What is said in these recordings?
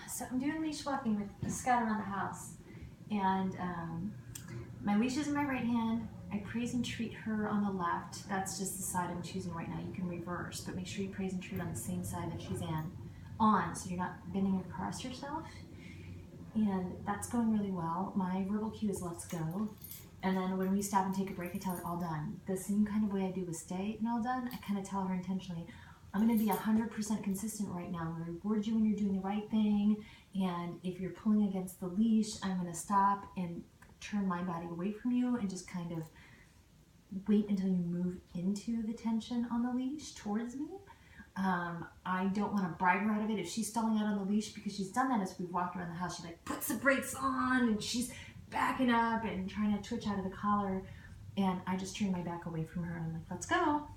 So I'm doing leash walking with Scott around the house, and my leash is in my right hand. I praise and treat her on the left. That's just the side I'm choosing right now. You can reverse, but make sure you praise and treat on the same side that she's on, so you're not bending across yourself. And that's going really well. My verbal cue is let's go. And then when we stop and take a break, I tell her all done. The same kind of way I do with stay and all done, I kind of tell her intentionally, I'm going to be 100% consistent right now. I'm going to reward you when you're doing the right thing. And if you're pulling against the leash, I'm going to stop and turn my body away from you and just kind of wait until you move into the tension on the leash towards me. I don't want to bribe her out of it. If she's stalling out on the leash, because she's done that as we've walked around the house, she like puts the brakes on and she's backing up and trying to twitch out of the collar. And I just turn my back away from her and I'm like, let's go.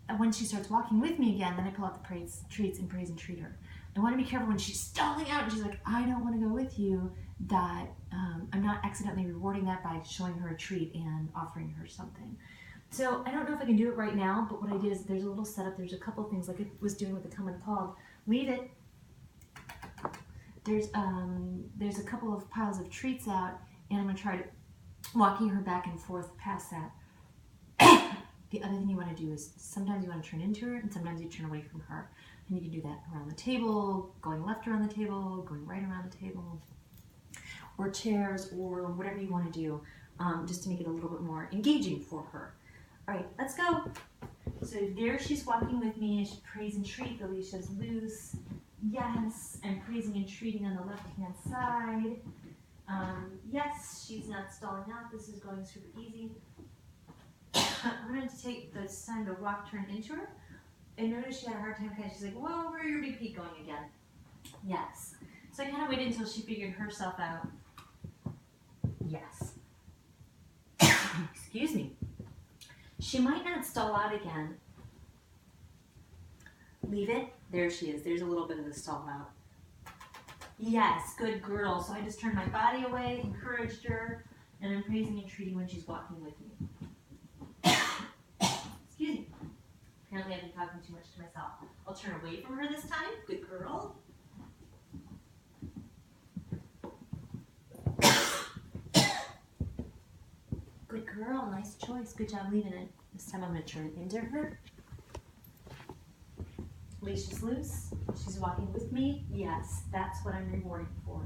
And when she starts walking with me again, then I pull out the treats and praise and treat her. I want to be careful when she's stalling out and she's like, I don't want to go with you, that I'm not accidentally rewarding that by showing her a treat and offering her something. So I don't know if I can do it right now, but what I did is there's a little setup. There's a couple things like I was doing with the come and called. Leave it. There's a couple of piles of treats out, and I'm going to try walking her back and forth past that. The other thing you want to do is sometimes you want to turn into her and sometimes you turn away from her. And you can do that around the table, going left around the table, going right around the table, or chairs, or whatever you want to do, just to make it a little bit more engaging for her. All right, let's go. So there she's walking with me. I should praise and treat. The leash is loose. Yes, I'm praising and treating on the left-hand side. Yes, she's not stalling out. This is going super easy. I'm going to take this time to walk, turn into her. And notice she had a hard time she's like, whoa, where are your big feet going again? Yes. So I kind of waited until she figured herself out. Yes. Excuse me. She might not stall out again. Leave it. There she is. There's a little bit of the stall out. Yes, good girl. So I just turned my body away, encouraged her, and I'm praising and treating when she's walking with me. Excuse me. Apparently I've been talking too much to myself. I'll turn away from her this time. Good girl. Good girl. Nice choice. Good job leaving it. This time I'm going to turn into her. Leash is loose. She's walking with me. Yes, that's what I'm rewarding for.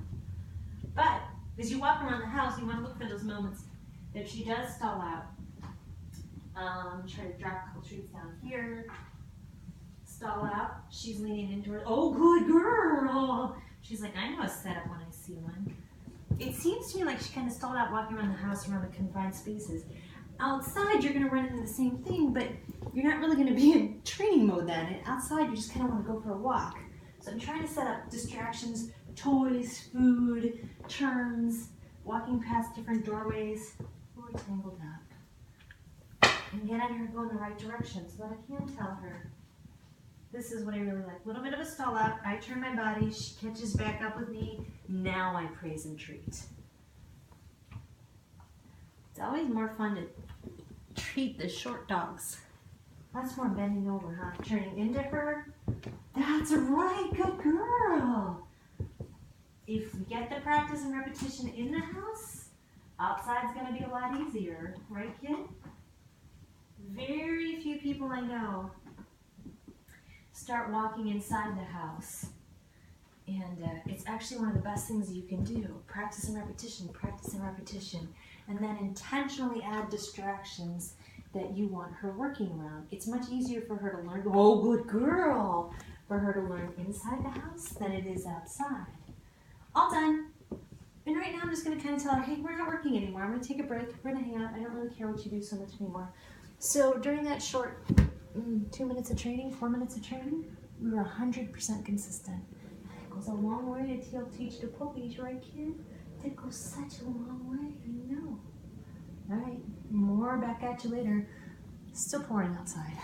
But as you walk around the house, you want to look for those moments that if she does stall out. Try to drop a couple treats down here. Stall out. She's leaning into her. Oh, good girl. She's like, I know a setup when I see one. It seems to me like she kind of stalled out walking around the house around the confined spaces. Outside, you're going to run into the same thing, but you're not really going to be in training mode then. And outside, you just kind of want to go for a walk. So I'm trying to set up distractions, toys, food, turns, walking past different doorways. Oh, we're tangled up. And get on her and go in the right direction so that I can tell her. This is what I really like. A little bit of a stall out. I turn my body. She catches back up with me. Now I praise and treat. It's always more fun to treat the short dogs. That's more bending over, huh? Turning into her. That's right. Good girl. If we get the practice and repetition in the house, outside's going to be a lot easier. Right, kid? Very few people I know start walking inside the house. And it's actually one of the best things you can do. Practice and repetition, and then intentionally add distractions that you want her working around. It's much easier for her to learn, oh, good girl, for her to learn inside the house than it is outside. All done. And right now I'm just going to kind of tell her, hey, we're not working anymore. I'm going to take a break. We're going to hang out. I don't really care what you do so much anymore. So during that short 2 minutes of training, 4 minutes of training, we were 100% consistent. It goes a long way to teach the puppies, right, kid? It goes such a long way, I know. All right, more back at you later. Still pouring outside.